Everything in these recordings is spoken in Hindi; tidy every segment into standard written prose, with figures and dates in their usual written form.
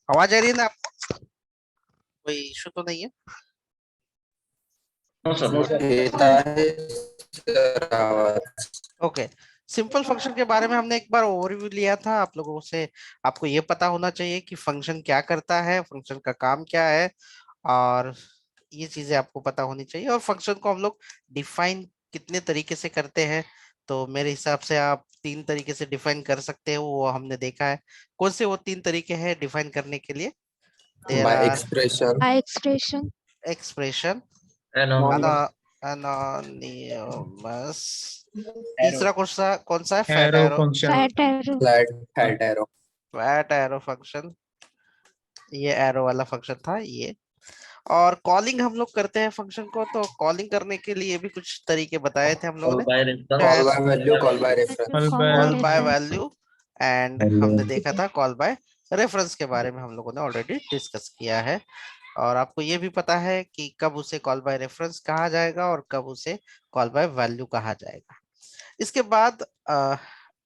आवाज आ रही है ना आपको? कोई इशू तो नहीं है? देता है सर आवाज। ओके। सिंपल फंक्शन के बारे में हमने एक बार ओवरव्यू लिया था आप लोगों से। आपको ये पता होना चाहिए कि फंक्शन क्या करता है, फंक्शन का काम क्या है, और ये चीजें आपको पता होनी चाहिए। और फंक्शन को हम लोग डिफाइन कितने तरीके से करते हैं, तो मेरे हिसाब से आप तीन तरीके से डिफाइन कर सकते हो, वो हमने देखा है। कौन से वो तीन तरीके हैं डिफाइन करने के लिए? There by are expression, by expression, expression, Anonymous. Anonymous, Arrow. तीसरा कौन सा है? Fat arrow arrow. Function. fat arrow, flat arrow. Fat arrow function, ये एरो वाला फंक्शन था ये। और कॉलिंग हम लोग करते हैं फंक्शन को, तो कॉलिंग करने के लिए भी कुछ तरीके बताए थे हम लोगों Call ने। by reference. कॉल शायद by value, call by reference. value, call by call by reference, value, and हमने देखा था कॉल बाय रेफरेंस के बारे में हम लोगों ने ऑलरेडी डिस्कस किया है। और आपको ये भी पता है कि कब उसे कॉल बाय रेफरेंस कहा जाएगा और कब उसे कॉल बाय वैल्यू कहा जाएगा। इसके बाद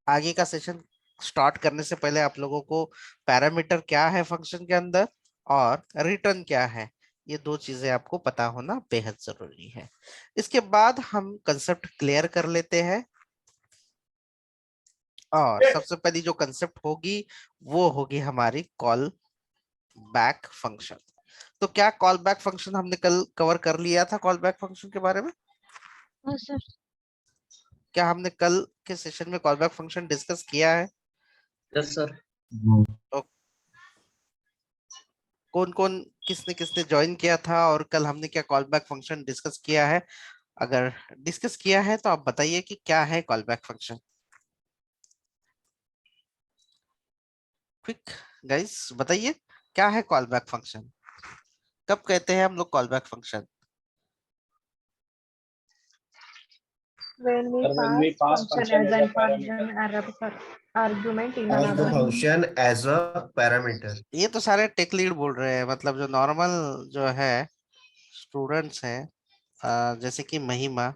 आगे का सेशन स्टार्ट करने से पहले आप लोगों को पैरामीटर क्या है फंक्शन के अंदर और रिटर्न क्या है, ये दो चीजें आपको पता होना बेहद जरूरी है। इसके बाद हम कंसेप्ट क्लियर कर लेते हैं। और सबसे पहली जो कंसेप्ट होगी वो होगी हमारी कॉल बैक फंक्शन। तो क्या कॉल बैक फंक्शन हमने कल कवर कर लिया था? कॉल बैक फंक्शन के बारे में oh, sir, क्या हमने कल के सेशन में कॉल बैक फंक्शन डिस्कस किया है? Yes, sir. तो कौन कौन, किसने किसने ज्वाइन किया था और कल हमने क्या कॉल बैक फंक्शन डिस्कस किया है? अगर डिस्कस किया है तो आप बताइए कि क्या है call back function. Quick guys, बताइए क्या है कॉल बैक फंक्शन, कब कहते हैं हम लोग callback function? when we When we pass pass function function as as a an parameter. argument in Pass the another. function as a parameter. ये तो सारे टेक लीड बोल रहे हैं, मतलब जो नॉर्मल जो है स्टूडेंट्स हैं, जैसे कि महिमा,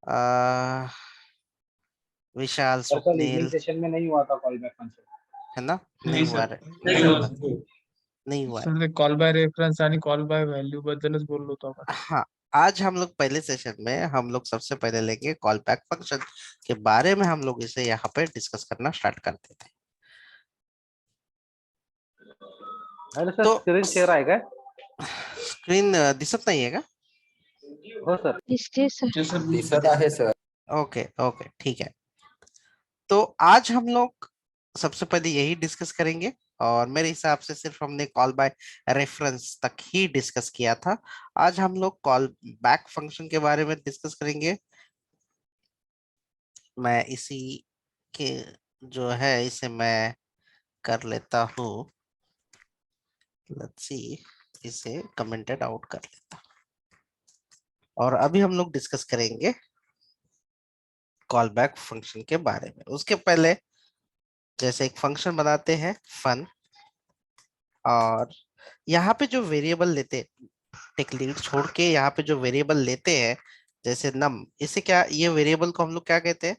अ, विशाल, सर कल इवनिंग स्वप्निल, सेशन में नहीं हुआ था कॉल बैक फंक्शन. है ना? नहीं नाही हुआ सर, नहीं हुआ नहीं हुआ है। सर ते कॉल बाय रेफरन्स आणि कॉल बाय व्हॅल्यू बद्दलच बोललो होतो आपण. हाँ, आज हम लोग पहले सेशन में हम लोग सबसे पहले लेंगे कॉल बैक फंक्शन के बारे में, हम लोग इसे यहाँ पे डिस्कस करना स्टार्ट करते थे। अरे सर तो स्क्रीन शेअर आहे काय? स्क्रीन दिसत नाहीये का? हो sir. this sir, J sir दिसत आहे सर. ओके ओके ठीक है। तो आज हम लोग सबसे पहले यही डिस्कस करेंगे, और मेरे हिसाब से सिर्फ हमने कॉल बाय रेफरेंस तक ही डिस्कस किया था। आज हम लोग कॉल बैक फंक्शन के बारे में डिस्कस करेंगे। मैं इसी के जो है इसे मैं कर लेता हूँ, लेट्स सी, इसे कमेंटेड आउट कर लेता हूँ। और अभी हम लोग डिस्कस करेंगे कॉल बैक फंक्शन के बारे में। उसके पहले जैसे एक फंक्शन बनाते हैं फन, और यहाँ पे जो वेरिएबल लेते, टेक लीड छोड़ के यहाँ पे जो वेरिएबल लेते हैं जैसे नम, इसे क्या, ये वेरिएबल को हम लोग क्या कहते हैं?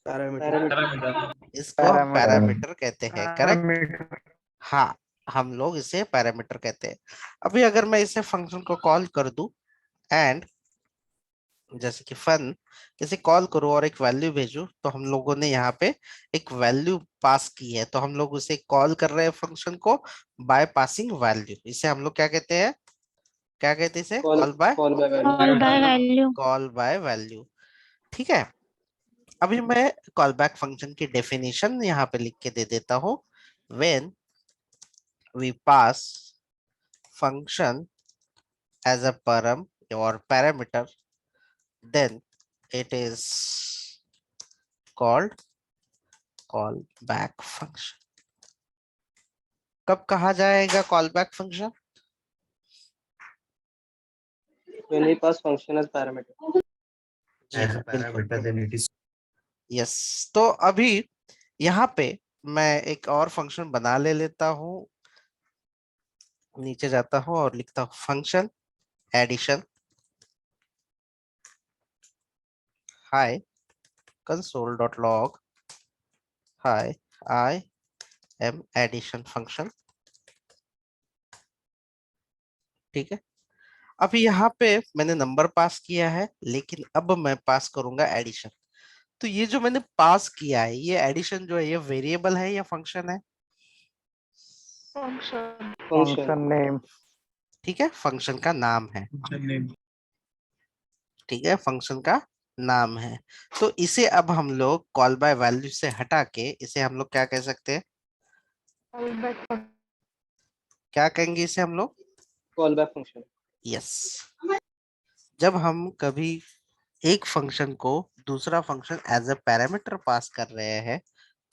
Parameter. इसको हम पैरामीटर कहते हैं, करेक्ट? हाँ, हम लोग इसे पैरामीटर कहते हैं। अभी अगर मैं इसे फंक्शन को कॉल कर दूं एंड जैसे कि फन इसे कॉल करूं और एक वैल्यू भेजूं, तो हम लोगों ने यहाँ पे एक वैल्यू पास की है, तो हम लोग उसे कॉल कर रहे हैं फंक्शन को बाय पासिंग वैल्यू। इसे हम लोग क्या कहते हैं? क्या कहते हैं इसे? Call by call by value, call by value. ठीक है। अभी मैं कॉल बैक फंक्शन की डेफिनेशन यहाँ पे लिख के दे देता हूँ। When we pass function as a param or parameter, then it is called call back function. कब कहा जाएगा call back function? when we pass function as parameter. Ji As हाँ a बिल्कुल। parameter, then it is yes, तो अभी यहाँ पे मैं एक और फंक्शन बना लेता हूँ, नीचे जाता हूँ और लिखता हूँ function addition. Hi console.log, hi, I am addition function। ठीक है। अब यहाँ पे मैंने नंबर पास किया है, लेकिन अब मैं पास करूंगा एडिशन। तो ये जो मैंने पास किया है, ये एडिशन जो है, ये वेरिएबल है या फंक्शन है? फंक्शन। Function name. ठीक है, फंक्शन का नाम है। name. ठीक है, फंक्शन का नाम है। तो इसे अब हम लोग कॉल बाय वैल्यू से हटा के इसे हम लोग क्या कह सकते हैं? कॉल बैक क्या कहेंगे इसे हम लोग? Callback function. यस। जब हम कभी एक फंक्शन को दूसरा function as a parameter pass कर रहे हैं,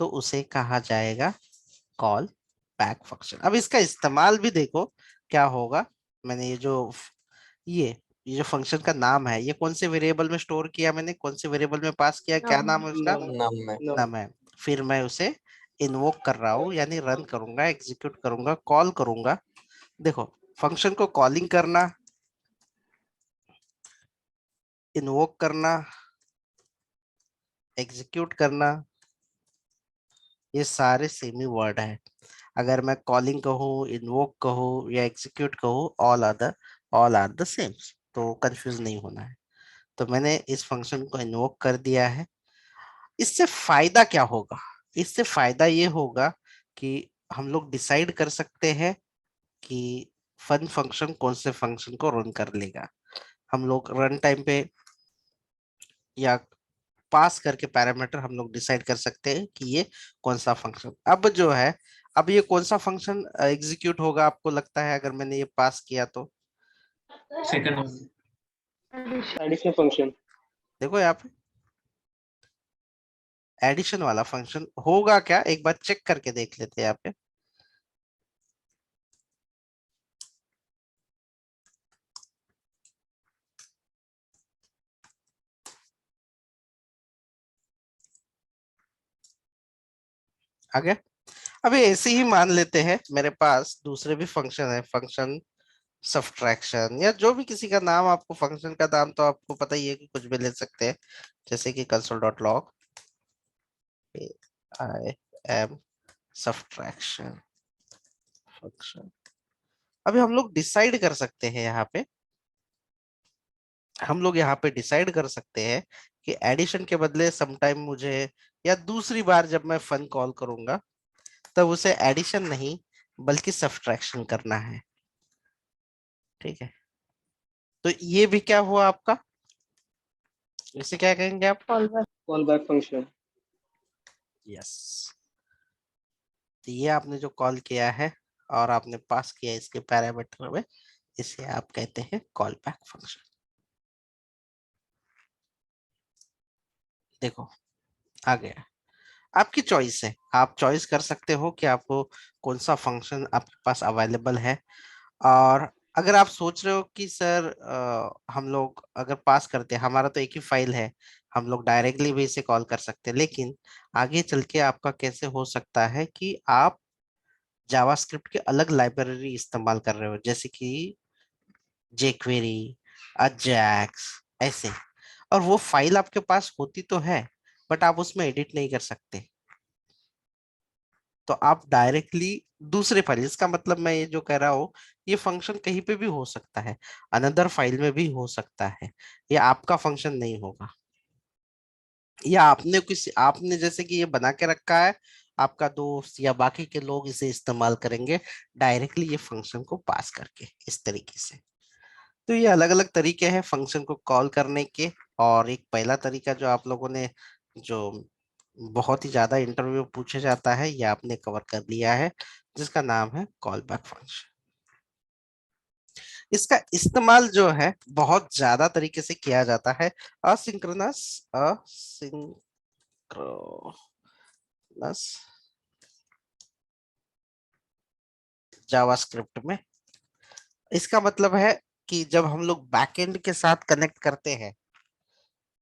तो उसे कहा जाएगा कॉल बैक फंक्शन। अब इसका इस्तेमाल भी देखो क्या होगा। मैंने ये ये जो फंक्शन का नाम है, ये कौन से वेरिएबल में स्टोर किया, मैंने कौन से वेरिएबल में पास किया, क्या नाम है उसका? नाम में। नाम है। फिर मैं उसे इन्वोक कर रहा हूँ, यानी रन करूंगा, एग्जीक्यूट करूंगा, कॉल करूंगा। देखो, फंक्शन को कॉलिंग करना, इन्वोक करना, एग्जीक्यूट करना, ये सारे सेम ही वर्ड है। अगर मैं कॉलिंग कहूँ, इन्वोक कहूँ या एग्जीक्यूट कहूँ, ऑल आर द सेम। तो कंफ्यूज नहीं होना है। तो मैंने इस फंक्शन को इन्वोक कर दिया है। इससे फायदा क्या होगा? इससे फायदा ये होगा कि हम लोग डिसाइड कर सकते हैं कि फन फंक्शन कौन से फंक्शन को रन कर लेगा। हम लोग रन टाइम पे या पास करके पैरामीटर हम लोग डिसाइड कर सकते हैं कि ये कौन सा फंक्शन अब जो है, अब ये कौन सा फंक्शन एग्जीक्यूट होगा आपको लगता है, अगर मैंने ये पास किया तो? Second one. Addition. Addition function. देखो यहाँ पे एडिशन वाला फंक्शन होगा क्या, एक बार चेक करके देख लेते हैं यहाँ पे। आगे अभी ऐसे ही मान लेते हैं मेरे पास दूसरे भी फंक्शन है, फंक्शन सब्ट्रैक्शन या जो भी किसी का नाम, आपको फंक्शन का नाम तो आपको पता ही है कि कुछ भी ले सकते हैं, जैसे कि console.log I am subtraction function. अभी हम लोग डिसाइड कर सकते हैं यहाँ पे, हम लोग यहाँ पे डिसाइड कर सकते हैं कि एडिशन के बदले समटाइम मुझे, या दूसरी बार जब मैं फन कॉल करूंगा तब उसे एडिशन नहीं बल्कि सब्ट्रैक्शन करना है। ठीक है, तो ये भी क्या हुआ आपका, इसे क्या कहेंगे आप? Call back function. यस। तो ये आपने जो कॉल किया है और आपने पास किया इसके पैरामीटर में, इसे आप कहते हैं कॉल बैक फंक्शन। देखो आ गया। आपकी चॉइस है, आप चॉइस कर सकते हो कि आपको कौन सा फंक्शन आपके पास अवेलेबल है। और अगर आप सोच रहे हो कि सर हम लोग अगर पास करते हैं, हमारा तो एक ही फाइल है, हम लोग डायरेक्टली भी इसे कॉल कर सकते हैं, लेकिन आगे चल के आपका कैसे हो सकता है कि आप जावास्क्रिप्ट की अलग लाइब्रेरी इस्तेमाल कर रहे हो, जैसे कि जेक्वेरी, अजैक्स, ऐसे। और वो फाइल आपके पास होती तो है, बट आप उसमें एडिट नहीं कर सकते। तो आप डायरेक्टली दूसरे फाइल, इसका मतलब मैं ये जो कह रहा हूँ, ये फंक्शन कहीं पे भी हो सकता है, अनदर फाइल में भी हो सकता है, ये आपका फंक्शन नहीं होगा। या आपने जैसे कि ये बना के रखा है, आपका दोस्त या बाकी के लोग इसे इस्तेमाल करेंगे डायरेक्टली ये फंक्शन को पास करके, इस तरीके से। तो ये अलग अलग तरीके हैं फंक्शन को कॉल करने के। और एक पहला तरीका जो आप लोगों ने, जो बहुत ही ज्यादा इंटरव्यू पूछे जाता है, ये आपने कवर कर लिया है, जिसका नाम है कॉल बैक फंक्शन। इसका इस्तेमाल जो है बहुत ज्यादा तरीके से किया जाता है, असिंक्रोनस जावास्क्रिप्ट में। इसका मतलब है कि जब हम लोग बैकएंड के साथ कनेक्ट करते हैं,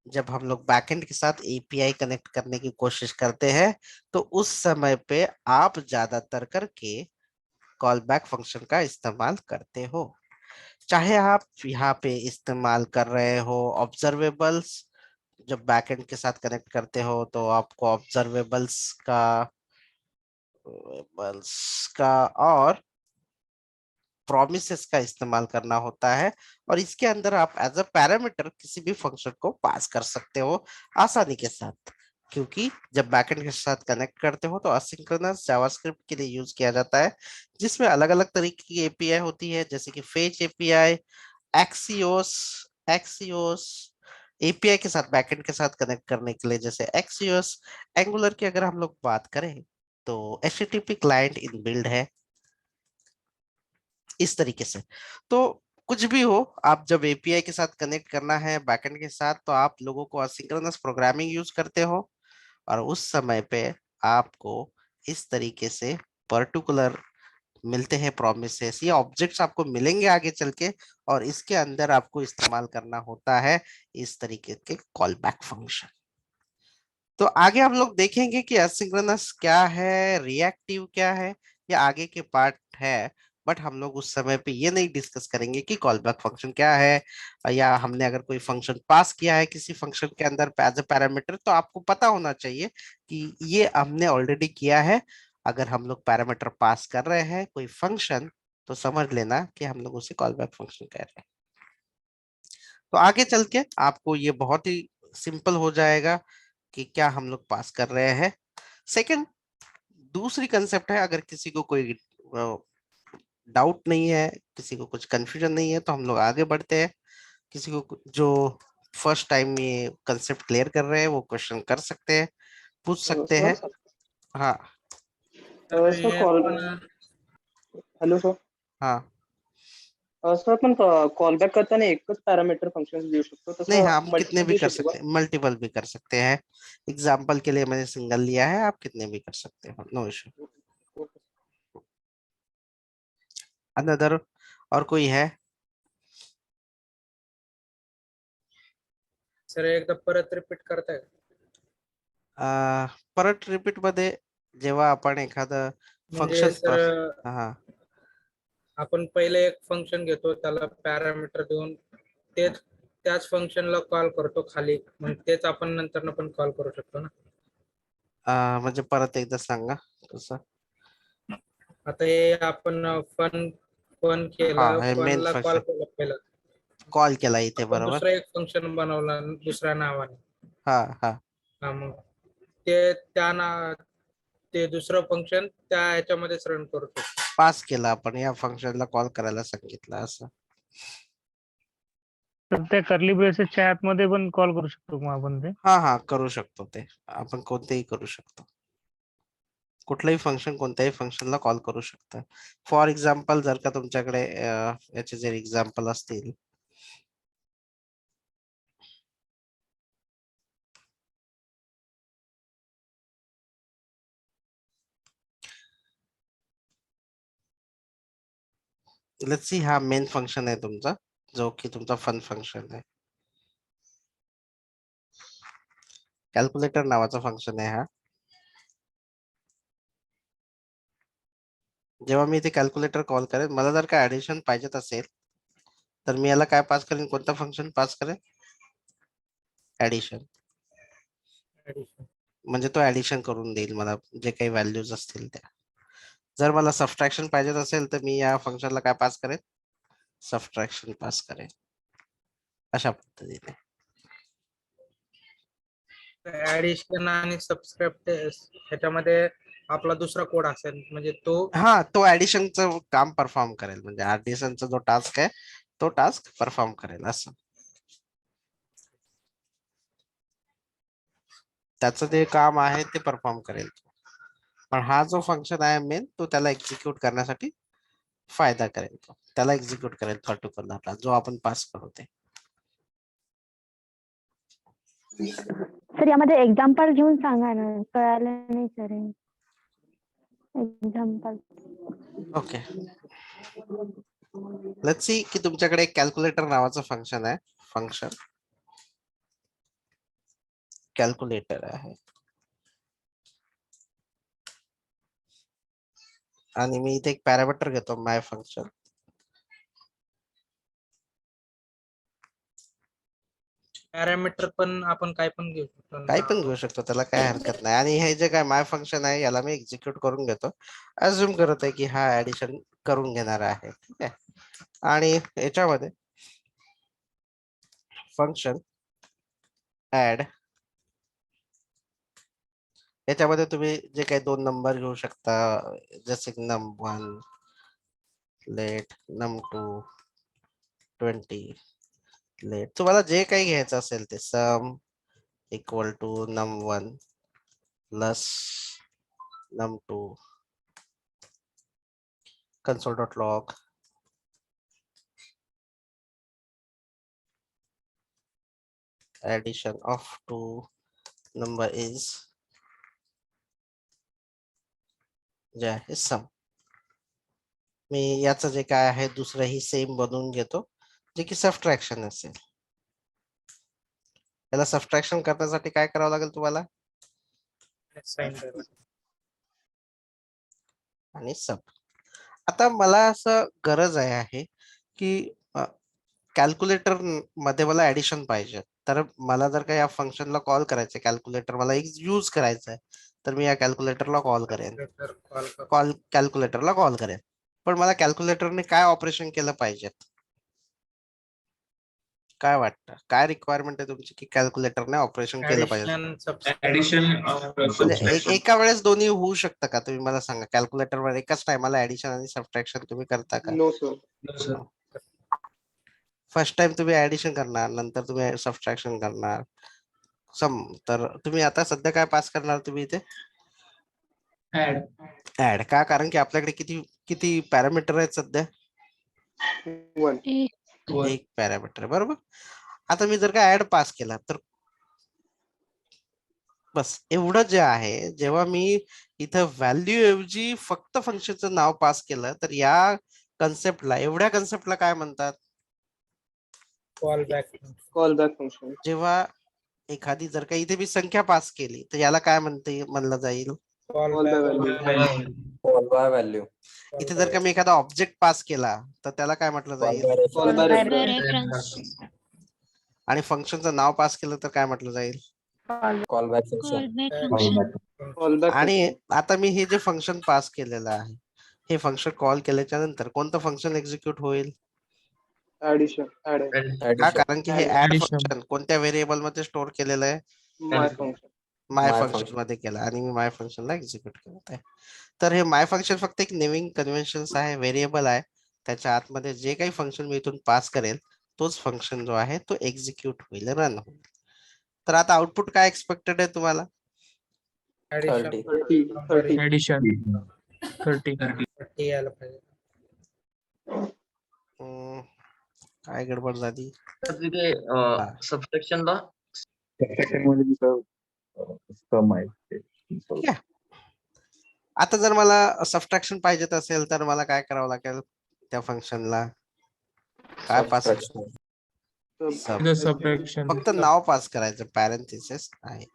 जब हम लोग बैकएंड के साथ एपीआई कनेक्ट करने की कोशिश करते हैं, तो उस समय पे आप ज्यादातर करके कॉल बैक फंक्शन का इस्तेमाल करते हो। चाहे आप यहाँ पे इस्तेमाल कर रहे हो ऑब्जर्वेबल्स, जब बैकएंड के साथ कनेक्ट करते हो तो आपको ऑब्जर्वेबल्स का और प्रोमिसेस का इस्तेमाल करना होता है और इसके अंदर आप एज अ पैरामीटर किसी भी फंक्शन को पास कर सकते हो आसानी के साथ, क्योंकि जब बैकएंड के साथ कनेक्ट करते हो तो असिंक्रोनस जावास्क्रिप्ट के लिए यूज किया जाता है, जिसमें अलग अलग तरीके की एपीआई होती है, जैसे कि fetch API, Axios Axios API के साथ बैकएंड के साथ कनेक्ट करने के लिए जैसे एक्सियोस। एंगुलर की अगर हम लोग बात करें तो एचटीटीपी क्लाइंट इन बिल्ड है इस तरीके से। तो कुछ भी हो, आप जब एपीआई के साथ कनेक्ट करना है बैकएंड के साथ तो आप लोगों को असिंक्रोनस प्रोग्रामिंग यूज करते हो और उस समय पे आपको इस तरीके से पर्टिकुलर मिलते हैं प्रोमिसेस, ये ऑब्जेक्ट्स आपको मिलेंगे आगे चल के और इसके अंदर आपको इस्तेमाल करना होता है इस तरीके के कॉल बैक फंक्शन। तो आगे हम लोग देखेंगे कि एसिंक्रोनस क्या है, रिएक्टिव क्या है, या आगे के पार्ट है, बट हम लोग उस समय पे ये नहीं डिस्कस करेंगे कि कॉल बैक फंक्शन क्या है, या हमने अगर कोई फंक्शन पास किया है किसी फंक्शन के अंदर एज ए पैरामीटर तो आपको पता होना चाहिए कि ये हमने ऑलरेडी किया है। अगर हम लोग पैरामीटर पास कर रहे हैं कोई फंक्शन तो समझ लेना कि हम लोग उसे कॉल बैक फंक्शन कह रहे हैं। तो आगे चल के आपको ये बहुत ही सिंपल हो जाएगा कि क्या हम लोग पास कर रहे हैं। सेकंड, दूसरी कंसेप्ट है, अगर किसी को कोई डाउट नहीं है, किसी को कुछ कंफ्यूजन नहीं है तो हम लोग आगे बढ़ते हैं। किसी को जो फर्स्ट टाइम ये कंसेप्ट क्लियर कर रहे हैं वो क्वेश्चन कर सकते हैं, पूछ सकते हैं। हाँ सर कॉल हॅलो सर हाँ सर आपण कॉल बॅक करताना एकच पॅरामीटर फंक्शन देऊ शकतो नहीं, तसं हाँ हम कितने मल्टिपल भी देऊ कर शकतो सकते हैं, मल्टीपल भी कर सकते हैं। एग्जाम्पल के लिए मैंने सिंगल लिया है, आप कितने भी कर सकते हो, नो इशू। अनदर और कोई है? सर एकदा परत रिपीट करताय? परत रिपीट मध्ये जेव्हा आपण एखादं म्हणजे फंक्शन सर हा आपण पहिले एक फंक्शन घेतो त्याला पॅरामीटर देऊन तेच त्याच फंक्शनला कॉल करतो खाली, मग तेच आपण नंतर पण कॉल करू शकतो ना. म्हणजे परत एकदा सांगा कसं. आता हे आपण फन फन हा केलं, हे मेन फनला कॉल फंक्शन केलं पहिलं, कॉल केला इथे आपण बरोबर. दुसरा एक फंक्शन बनवलं दुसऱ्या नावाने. हा हा हा मग ते त्या ना ते दुसरं फंक्शन त्या ह्याच्यामध्येच रन करू शकतो. पास केला आपण या फंक्शनला कॉल करायला सांगितलं असं. तर त्या कर्ली ब्रेसेसच्या ऍप मध्ये पण कॉल करू शकतो मग आपण ते. हा हा करू शकतो, ते आपण कोणतेही करू शकतो, कुठलंही फंक्शन कोणत्याही फंक्शनला कॉल करू शकता. फॉर एक्झाम्पल जर का तुमच्याकडे याचे जर एक्झाम्पल असतील लेट्स सी, हा मेन फंक्शन आहे तुमचा जो की तुमचा फन फंक्शन आहे, कॅल्क्युलेटर नावाचा फंक्शन आहे हा. जेव्हा मी इथे कॅल्क्युलेटर कॉल करेन, मला जर का ऍडिशन पाहिजेत असेल तर मी याला काय पास करेन, कोणता फंक्शन पास करेन, ऍडिशन. म्हणजे तो ऍडिशन करून देईल मला जे काही व्हॅल्यूज असतील त्या. जर मला सबट्रॅक्शन पाहिजे असेल तर मी या फंक्शनला काय पास करेन, सबट्रॅक्शन पास करेन, अशा पद्धतीने. ऍडिशन आणि सबस्क्रिप्ट ह्याच्यामध्ये आपला दुसरा कोड असेल म्हणजे तो. हा तो ऍडिशनचं काम परफॉर्म करेल, म्हणजे ऍडिशनचा जो टास्क आहे तो टास्क परफॉर्म करेल असं. त्याचं ते काम आहे ते परफॉर्म करेल, पण हा जो फंक्शन आहे मेन तो त्याला एक्झिक्यूट करण्यासाठी फायदा करेल, तो त्याला एक्झिक्यूट करेल पर्टिक्युलरला जो आपण पास करू ते. सर यामध्ये एक्झाम्पल घेऊन सांगा ना, कळालं नाही sir. Example okay, let's see की तुमच्याकडे एक कॅल्क्युलेटर नावाचं फंक्शन आहे, फंक्शन कॅल्क्युलेटर आहे आणि मी इथे एक पॅरामीटर घेतो माय फंक्शन. पॅरामीटर पण आपण काय पण घेऊ शकतो. काही पण घेऊ शकतो, त्याला काय हरकत नाही. आणि हे जे काय माय फंक्शन आहे याला मी एक्झिक्यूट करून घेतो. अज्युम करत आहे की हा ऍडिशन करून घेणार आहे. ठीक आहे. आणि याच्यामध्ये फंक्शन ऍड, याच्यामध्ये तुम्ही जे काही दोन नंबर घेऊ शकता, जसे की num1 लेट num2 20 लेट, तुम्हाला जे काही घ्यायचं असेल ते sum equal to num1 plus num2 console.log addition of two number is जे आहे सम. मी याचं जे काय आहे दुसरंही सेम बनवून घेतो, जे की सबट्रॅक्शन असेल. याला सबट्रॅक्शन करण्यासाठी काय करावं लागेल तुम्हाला, आणि सब. आता मला असं गरज आहे की कॅल्क्युलेटर मध्ये मला ऍडिशन पाहिजे, तर मला जर का या फंक्शनला कॉल करायचं, कॅल्क्युलेटर मला एक यूज करायचं आहे, तर मी या कॅल्क्युलेटरला कॉल करेन, कॅल्क्युलेटरला कॉल करेन. पण मला कॅल्क्युलेटरने काय ऑपरेशन केलं पाहिजे, काय वाटतं, काय रिक्वायरमेंट आहे तुमची की कॅल्क्युलेटरने ऑपरेशन केलं पाहिजे? म्हणजे एका वेळेस दोन्ही होऊ शकतं का, तुम्ही मला सांगा. कॅल्क्युलेटर वर एकाच टायमाला ऍडिशन आणि सबट्रॅक्शन तुम्ही करता का? No sir. फर्स्ट टाइम तुम्ही ऍडिशन करणार, नंतर तुम्ही सबट्रॅक्शन करणार. सम, तर तुम्ही आता सध्या काय पास करणार तुम्ही इथे? ऍड. का? कारण की आपल्याकडे किती किती पॅरामीटर आहेत सध्या? 1. एक पॅरामीटर, बरोबर. आता मी जर का ऍड पास केला तर बस एवढं जे आहे, जेव्हा मी इथं व्हॅल्यू ऐवजी फक्त फंक्शनचं नाव पास केलं, तर या कन्सेप्टला, एवढ्या कन्सेप्टला काय म्हणतात? Call back function. जेव्हा एखादी जर का इथे मी संख्या पास केली, तर याला काय म्हणलं जाईल? Call by value. Call by value. इथे जर का मी एखादा ऑब्जेक्ट पास केला, तर त्याला काय म्हटलं Call जाईल? by Call by reference. reference. आणि फंक्शनचं नाव पास केलं तर काय म्हटलं जाईल? Call back function. Call back आणि function. आता मी हे जे फंक्शन पास केलेलं आहे, हे फंक्शन कॉल केल्याच्या नंतर कोणतं फंक्शन एक्झिक्यूट होईल? Addition. Add. का? Addition. कारण की हे ऍड फंक्शन कोणत्या व्हेरिएबल मध्ये स्टोअर केलेलं आहे? My function. My My function function. मध्ये केलं, आणि मी माय फंक्शनला एक्झिक्यूट करत आहे. तर हे माय फंक्शन फक्त एक नेमिंग कन्व्हेन्शन आहे, व्हेरिएबल आहे. त्याच्या आतमध्ये जे काही फंक्शन मी इथून पास करेल, तोच फंक्शन जो आहे तो एक्झिक्यूट होईल, रन होईल. तर आता आउटपुट काय एक्सपेक्टेड आहे तुम्हाला? 30. 30. ऍडिशन 30. यायला पाहिजे. काय गडबड झाली? तिथे हा. सबसेक्शनला ठीक आहे. आता जर मला सबट्रॅक्शन पाहिजे असेल तर मला काय करावं लागेल? त्या फंक्शनला काय पास? Subtraction. सबट्रॅक्शन फक्त नाव पास करायचं, पॅरेंथेसिस आहे.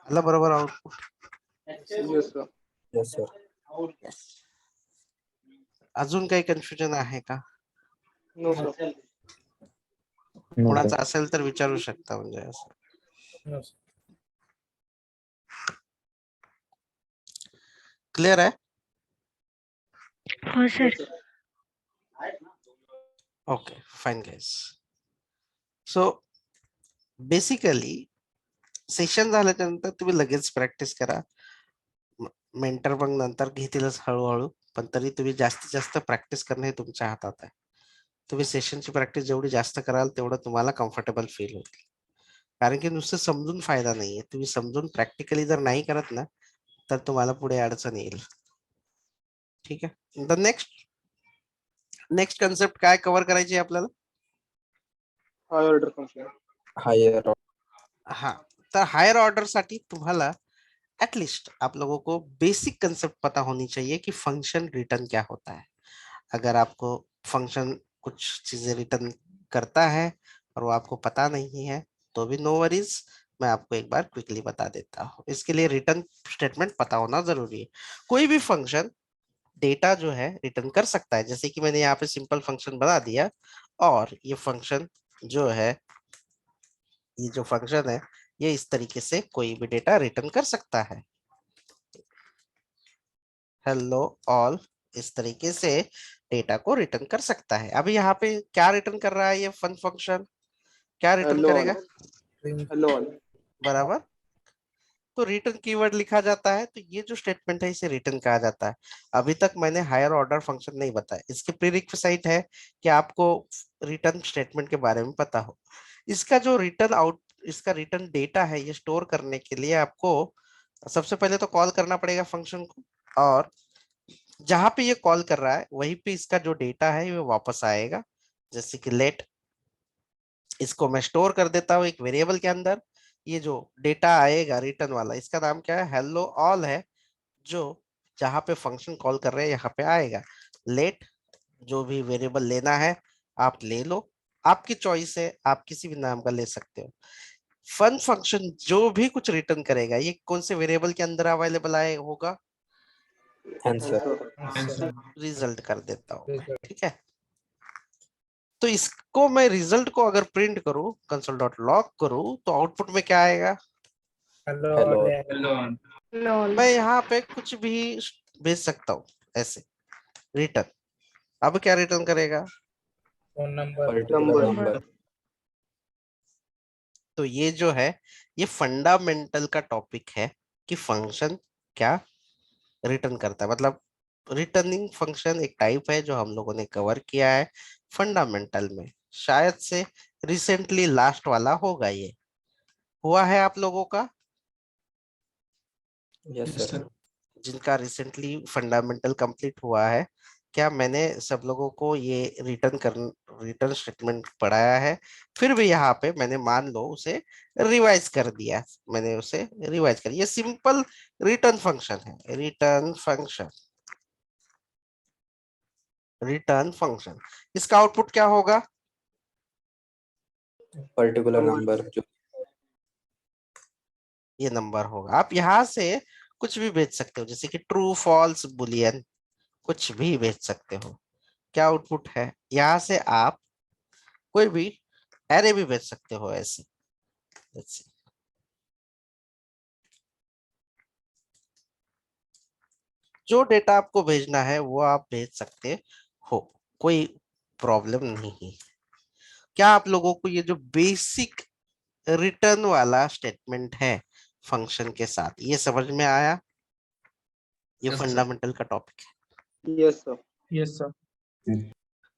आलं बरोबर output? Yes, sir. Yes, sir. अजून काही कन्फ्युजन आहे का? No, sir. कोणाचं असेल तर विचारू शकता, म्हणजे असं. क्लिअर आहे? हो sir. Okay, fine guys. So basically session झाल्याच्या नंतर तुम्ही लगेच प्रॅक्टिस करा. मेंटर मग नंतर घेतीलच हळूहळू, पण तरी तुम्ही जास्तीत जास्त प्रॅक्टिस करणं हे तुमच्या हातात आहे. तुम्ही सेशनची प्रॅक्टिस जेवढी जास्त कराल तेवढं तुम्हाला कम्फर्टेबल फील होईल. कारण की नुसतं समजून फायदा नाहीये, तुम्ही समजून प्रॅक्टिकली जर नाही करत ना, तर तुम्हाला पुढे अडचण येईल. ठीक आहे. द नेक्स्ट कन्सेप्ट काय कव्हर करायची आहे आपल्याला? Higher order function. Higher. हाँ, तो हायर ऑर्डर साठी तुम्हाला एटलीस्ट आप लोगों को बेसिक कंसेप्ट पता होनी चाहिए कि फंक्शन रिटर्न क्या होता है. अगर आपको फंक्शन कुछ चीजें रिटर्न करता है और वो आपको पता नहीं है तो भी नो वरीज, मैं आपको एक बार क्विकली बता देता हूँ. इसके लिए रिटर्न स्टेटमेंट पता होना जरूरी है. कोई भी फंक्शन डेटा जो है रिटर्न कर सकता है, जैसे कि मैंने यहाँ पे सिंपल फंक्शन बना दिया और ये फंक्शन जो है ये जो फंक्शन है ये इस तरीके से कोई भी डेटा रिटर्न कर सकता है। हेलो ऑल इस तरीके से डेटा को रिटर्न कर सकता है। अब यहाँ पे क्या रिटर्न कर रहा है ये फन फंक्शन, क्या रिटर्न हेलो करेगा? हेलो बराबर। तो रिटर्न कीवर्ड लिखा जाता है, तो ये जो स्टेटमेंट है इसे रिटर्न कहा जाता है। अभी तक मैंने हायर ऑर्डर फंक्शन नहीं बताया, इसके प्रीरिक्विजिट है कि आपको रिटर्न स्टेटमेंट के बारे में पता हो। इसका जो रिटर्न आउट, इसका रिटर्न डेटा है ये स्टोर करने के लिए आपको सबसे पहले तो कॉल करना पड़ेगा फंक्शन को, और जहां पे ये कॉल कर रहा है वहीं पे इसका जो डेटा है ये वापस आएगा। जैसे कि लेट, इसको मैं स्टोर कर देता हूँ एक वेरिएबल के अंदर। ये जो डेटा आएगा रिटर्न वाला, इसका नाम क्या है? हेलो ऑल है, जो जहां पे फंक्शन कॉल कर रहे हैं यहाँ पे आएगा। लेट जो भी वेरिएबल लेना है आप ले लो, आपकी चॉइस है, आप किसी भी नाम का ले सकते हो। फन फंक्शन जो भी कुछ रिटर्न करेगा ये कौन से वेरिएबल के अंदर अवेलेबल आए होगा? आंसर। रिजल्ट कर देता हूँ, ठीक है। तो इसको मैं रिजल्ट को अगर प्रिंट करूं, कंसोल डॉट लॉग करूं, तो आउटपुट में क्या आएगा? हेलो। लॉल मैं यहाँ पे कुछ भी भेज सकता हूँ ऐसे रिटर्न। अब क्या रिटर्न करेगा? Phone number. Particular number. तो ये जो है ये फंडामेंटल का टॉपिक है कि फंक्शन क्या रिटर्न करता है। मतलब रिटर्निंग फंक्शन एक टाइप है जो हम लोगों ने कवर किया है फंडामेंटल में। शायद से रिसेंटली लास्ट वाला होगा, ये हुआ है आप लोगों का? Yes sir. जिनका रिसेंटली फंडामेंटल कंप्लीट हुआ है, क्या मैंने सब लोगों को ये रिटर्न स्टेटमेंट पढ़ाया है? फिर भी यहाँ पे मैंने मान लो उसे रिवाइज कर दिया, मैंने उसे रिवाइज कर, ये सिंपल रिटर्न फंक्शन है। रिटर्न फंक्शन इसका आउटपुट क्या होगा? पर्टिकुलर नंबर जो ये नंबर होगा। आप यहाँ से कुछ भी भेज सकते हो, जैसे कि ट्रू फॉल्स बुलियन, कुछ भी भेज सकते हो। क्या आउटपुट है? यहाँ से आप कोई भी एरे भी भेज सकते हो ऐसे। Let's see. जो डेटा आपको भेजना है वो आप भेज सकते हो, कोई प्रॉब्लम नहीं है। क्या आप लोगों को ये जो बेसिक रिटर्न वाला स्टेटमेंट है फंक्शन के साथ ये समझ में आया? ये फंडामेंटल का टॉपिक है। Yes sir.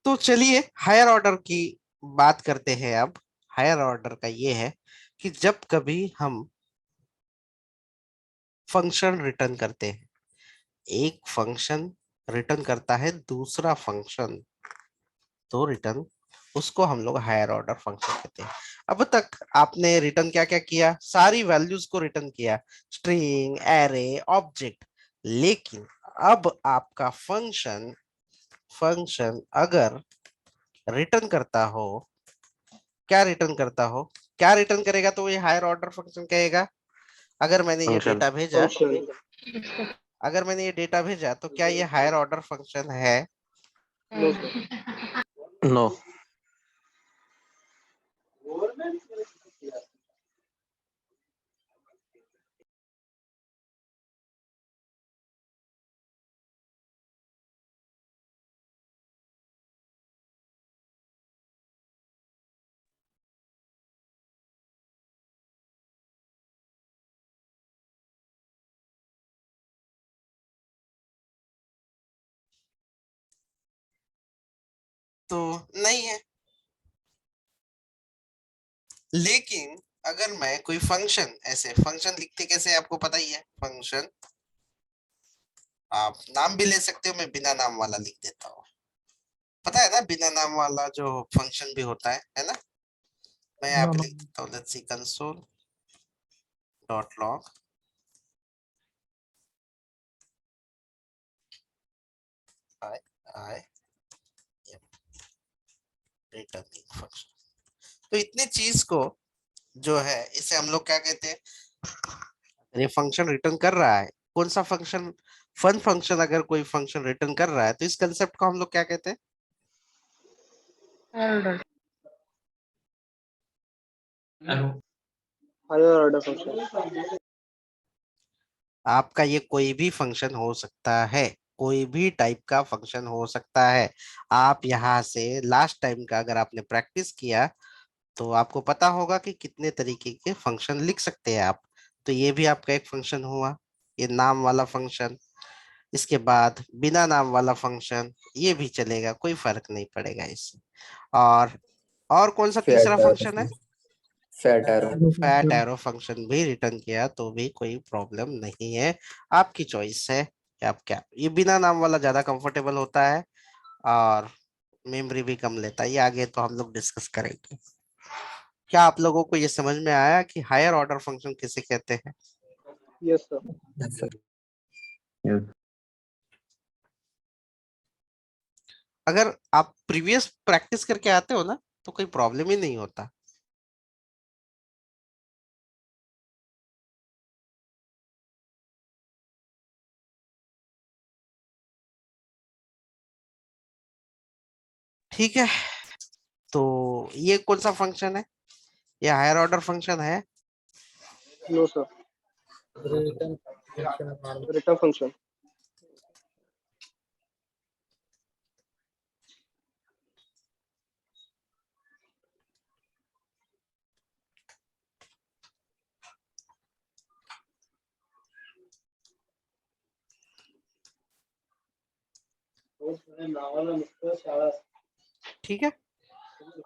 तो चलिए हायर ऑर्डर की बात करते हैं। अब हायर ऑर्डर का ये है कि जब कभी हम फंक्शन रिटर्न करते हैं, एक फंक्शन रिटर्न करता है दूसरा फंक्शन, तो रिटर्न उसको हम लोग हायर ऑर्डर फंक्शन कहते हैं। अब तक आपने रिटर्न क्या क्या किया? सारी वैल्यूज को रिटर्न किया, स्ट्रिंग, एरे, ऑब्जेक्ट। लेकिन अब आपका फंक्शन अगर रिटर्न करता हो, क्या रिटर्न करता हो, क्या रिटर्न करेगा तो ये हायर ऑर्डर फंक्शन कहेगा। अगर मैंने ये डेटा भेजा, अगर मैंने ये डेटा भेजा तो क्या ये हायर ऑर्डर फंक्शन है? नो। तो नहीं है। लेकिन अगर मैं कोई फंक्शन, ऐसे फंक्शन लिखते कैसे आपको पता ही है, फंक्शन आप नाम भी ले सकते हो, मैं बिना नाम वाला लिख देता हूँ। पता है ना बिना नाम वाला जो फंक्शन भी होता है ना। मैं यहाँ पे लिख देता हूँ, let's see console dot log I returning function. तो इतने चीज को जो है इसे हम लोग क्या कहते हैं? ये फंक्शन रिटर्न कर रहा है, कौन सा फंक्शन? फन फंक्शन अगर कोई फंक्शन रिटर्न कर रहा है तो इस कंसेप्ट को हम लोग क्या कहते हैं? Higher order function. आपका ये कोई भी फंक्शन हो सकता है, कोई भी टाइप का फंक्शन हो सकता है। आप यहाँ से लास्ट टाइम का अगर आपने प्रैक्टिस किया तो आपको पता होगा कि कितने तरीके के फंक्शन लिख सकते हैं आप। तो ये भी आपका एक फंक्शन हुआ, ये नाम वाला फंक्शन। इसके बाद बिना नाम वाला फंक्शन, ये भी चलेगा, कोई फर्क नहीं पड़ेगा इससे। और कौन सा तीसरा फंक्शन है? Fat arrow. Fat arrow function भी रिटर्न किया तो भी कोई प्रॉब्लम नहीं है। आपकी चॉइस है कि आप क्या, ये बिना नाम वाला ज्यादा कंफर्टेबल होता है और मेमोरी भी कम लेता है। ये आगे तो हम लोग डिस्कस करेंगे। क्या आप लोगों को ये समझ में आया कि हायर ऑर्डर फंक्शन किसे कहते हैं? Yes sir. सर अगर आप प्रीवियस प्रैक्टिस करके आते हो ना तो कोई प्रॉब्लम ही नहीं होता। ठीक है, तो ये कौन सा फंक्शन है? ये हायर ऑर्डर फंक्शन है? No sir. Return function normal. Return function. ठीक है,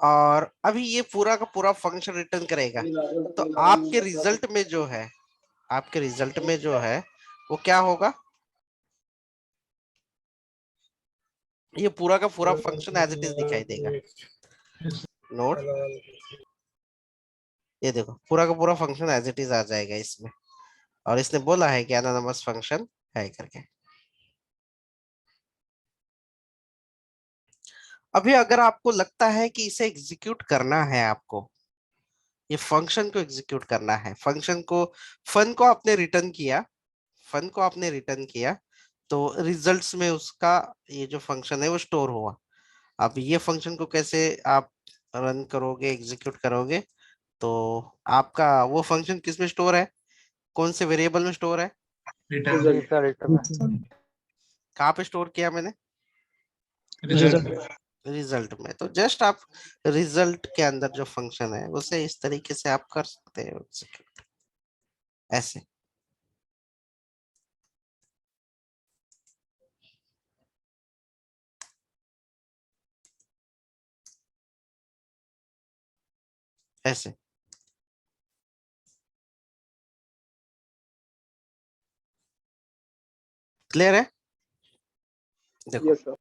और अभी ये पूरा का पूरा फंक्शन रिटर्न करेगा। तो आपके रिजल्ट में जो है, आपके रिजल्ट में जो है वो क्या होगा? ये पूरा का पूरा फंक्शन एज इट इज दिखाई देगा। नोट, ये देखो पूरा का पूरा फंक्शन एज इट इज आ जाएगा इसमें। और इसने बोला है कि एनोनिमस फंक्शन है करके। अभी अगर आपको लगता है कि इसे एग्जीक्यूट करना है, आपको ये फंक्शन को एग्जीक्यूट करना है, फंक्शन को, फन को आपने रिटर्न किया, फन को आपने रिटर्न किया, तो रिजल्ट्स में उसका ये जो फंक्शन है वो स्टोर हुआ। अब ये फंक्शन को कैसे आप रन करोगे, एग्जीक्यूट करोगे? तो आपका वो फंक्शन किस में स्टोर है, कौन से वेरिएबल में स्टोर है? कहाँ पे स्टोर किया मैंने? रिजल्ट में। तो जस्ट आप रिजल्ट के अंदर जो फंक्शन है उसे इस तरीके से आप कर सकते हैं execute। ऐसे ऐसे क्लियर है? देखो, यस सर।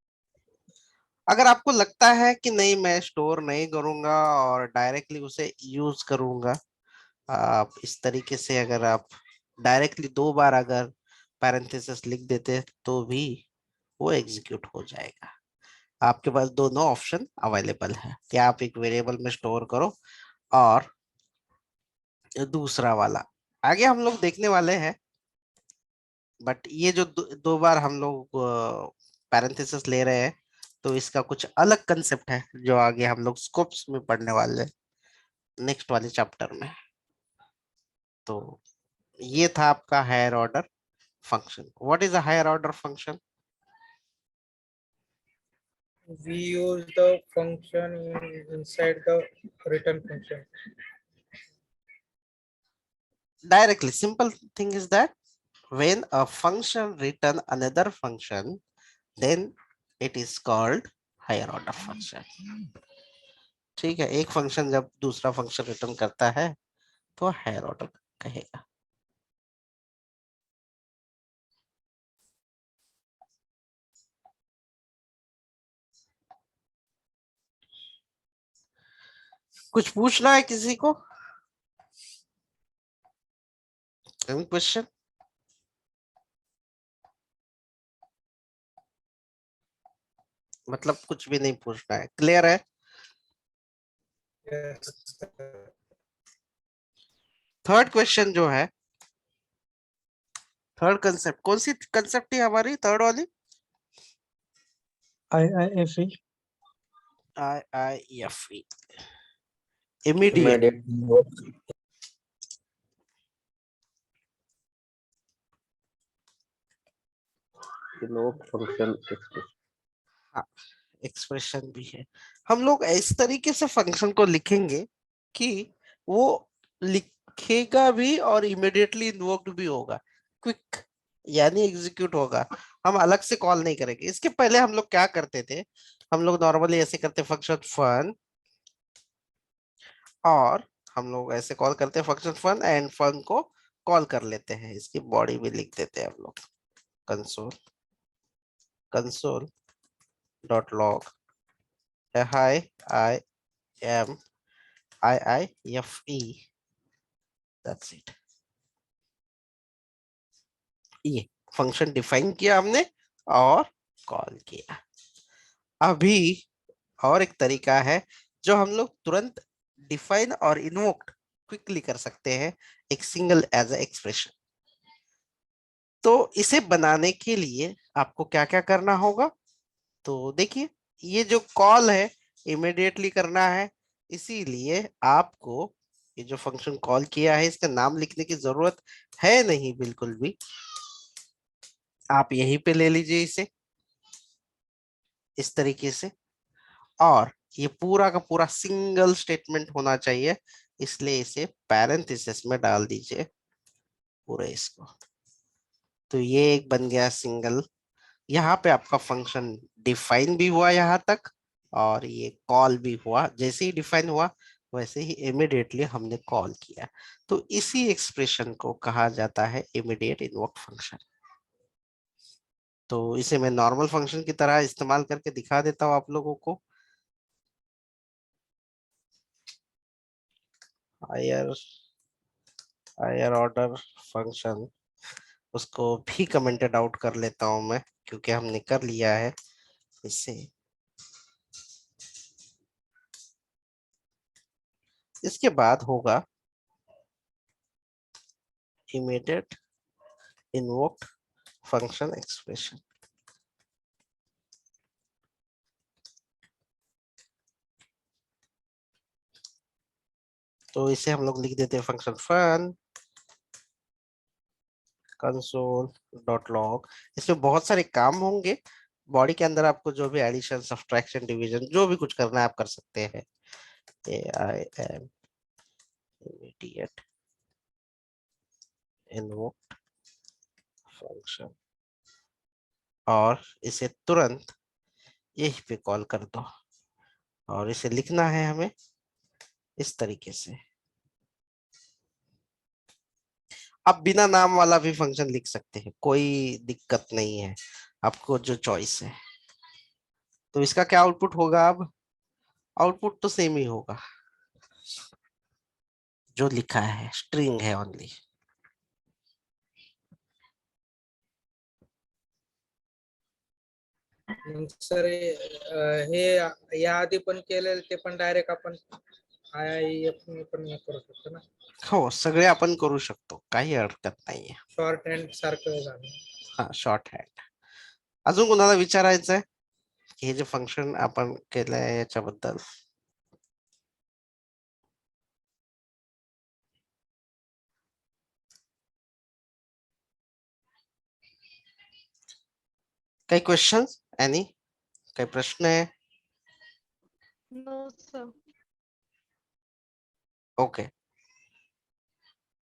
अगर आपको लगता है कि नहीं मैं स्टोर नहीं करूंगा और डायरेक्टली उसे यूज करूंगा, आप इस तरीके से अगर आप डायरेक्टली दो बार अगर पैरेंथेसिस लिख देते तो भी वो एग्जीक्यूट हो जाएगा। आपके पास दोनों ऑप्शन अवेलेबल है कि आप एक वेरिएबल में स्टोर करो और दूसरा वाला आगे हम लोग देखने वाले हैं। बट ये जो दो बार हम लोग पैरेंथेसिस ले रहे हैं तो इसका कुछ अलग कंसेप्ट है जो आगे हम लोग स्कोप्स में पढ़ने वाले हैं नेक्स्ट वाले चैप्टर में। तो ये था आपका higher order function. What is a higher order function? We use the function inside the return function. Directly, simple thing is that when a function return another function, then it is called higher order function। ठीक है, एक फंक्शन जब दूसरा फंक्शन रिटर्न करता है तो हायर ऑर्डर कहेगा। कुछ पूछना है किसी को? Any question? मतलब कुछ भी नहीं पूछना है, क्लियर है? Yes. थर्ड क्वेश्चन जो है, थर्ड कंसेप्ट, कौन सी कंसेप्ट है हमारी थर्ड वाली? IIFE। IIFE। Immediate immediate invoke function expression. Expression भी है। हम लोग इस तरीके से फंक्शन को लिखेंगे कि वो लिखेगा भी और इमीडिएटली इन्वोक्ड भी होगा, क्विक यानी एग्जीक्यूट होगा। हम अलग से कॉल नहीं करेंगे। इसके पहले हम लोग क्या करते थे, हम लोग नॉर्मली ऐसे करते फंक्शन फन, और हम लोग ऐसे कॉल करते हैं फंक्शन फन एंड फन को कॉल कर लेते हैं। इसकी बॉडी भी लिख देते हैं हम लोग, console console dot log high I am IIFE, that's it। ये फंक्शन डिफाइन किया हमने और कॉल किया। अभी और एक तरीका है जो हम लोग तुरंत डिफाइन और इन्वोक्ड क्विकली कर सकते हैं, एक सिंगल एज ए एक्सप्रेशन। तो इसे बनाने के लिए आपको क्या क्या करना होगा, तो देखिए ये जो कॉल है इमीडिएटली करना है, इसीलिए आपको ये जो फंक्शन कॉल किया है इसका नाम लिखने की जरूरत है नहीं बिल्कुल भी। आप यहीं पे ले लीजिए इसे इस तरीके से, और ये पूरा का पूरा सिंगल स्टेटमेंट होना चाहिए, इसलिए इसे पैरेंथेसिस में डाल दीजिए पूरे इसको। तो ये एक बन गया सिंगल। यहाँ पे आपका फंक्शन डिफाइन भी हुआ यहाँ तक, और ये कॉल भी हुआ। जैसे ही डिफाइन हुआ वैसे ही इमीडिएटली हमने कॉल किया। तो इसी एक्सप्रेशन को कहा जाता है इमीडिएट इन्वोक फंक्शन। तो इसे मैं नॉर्मल फंक्शन की तरह इस्तेमाल करके दिखा देता हूँ आप लोगों को। हायर ऑर्डर फंक्शन, उसको भी कमेंटेड आउट कर लेता हूं मैं, क्योंकि हमने कर लिया है इससे। इसके बाद होगा इमीडिएट इन्वोक्ड फंक्शन एक्सप्रेशन। तो इसे हम लोग लिख देते हैं function fun console dot log. इसमें बहुत सारे काम होंगे। बॉडी के अंदर आपको जो भी एडिशन सब्ट्रैक्शन डिवीजन जो भी कुछ करना है आप कर सकते हैं। AIM इमीडिएट इन्वोक्ड फंक्शन, और इसे तुरंत यही पे कॉल कर दो, और इसे लिखना है हमें इस तरीके से। आप बिना नाम वाला भी फंक्शन लिख सकते हैं, कोई दिक्कत नहीं है, आपको जो चॉइस है। तो इसका क्या आउटपुट होगा, अब आउटपुट तो सेम ही होगा, जो लिखा है स्ट्रिंग है ओनली। मग सर हे याआधी पण केलेलं ते पण डायरेक्ट आपण IIF पण करू शकतो ना, हो सगळे आपण करू शकतो, काही हरकत नाहीये। शॉर्ट हँड सारखं झालं. हा शॉर्ट हँड। अजून कोणाला विचारायचं आहे हे जे फंक्शन आपण केलंय याच्याबद्दल? काही क्वेश्चन, एनी काही प्रश्न आहे? No sir. Okay,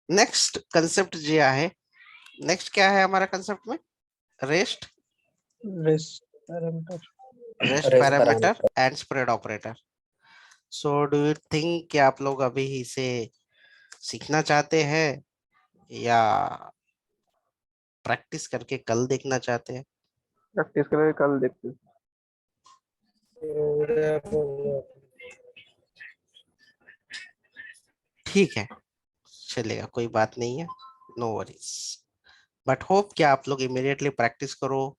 next concept जे आहे, नेक्स्ट क्या है हमारा कंसेप्ट में? Rest rest parameter rest Rest parameter parameter. And spread operator. So do you think कि आप लोग अभी इसे सीखना चाहते हैं या प्रैक्टिस करके कल देखना चाहते हैं? प्रैक्टिस करेंगे, कल देखते हैं। उद्या बघू. ठीक है, चलेगा, कोई बात नहीं है, नो वरीज। बट होप कि आप लोग इमीडिएटली प्रैक्टिस करो,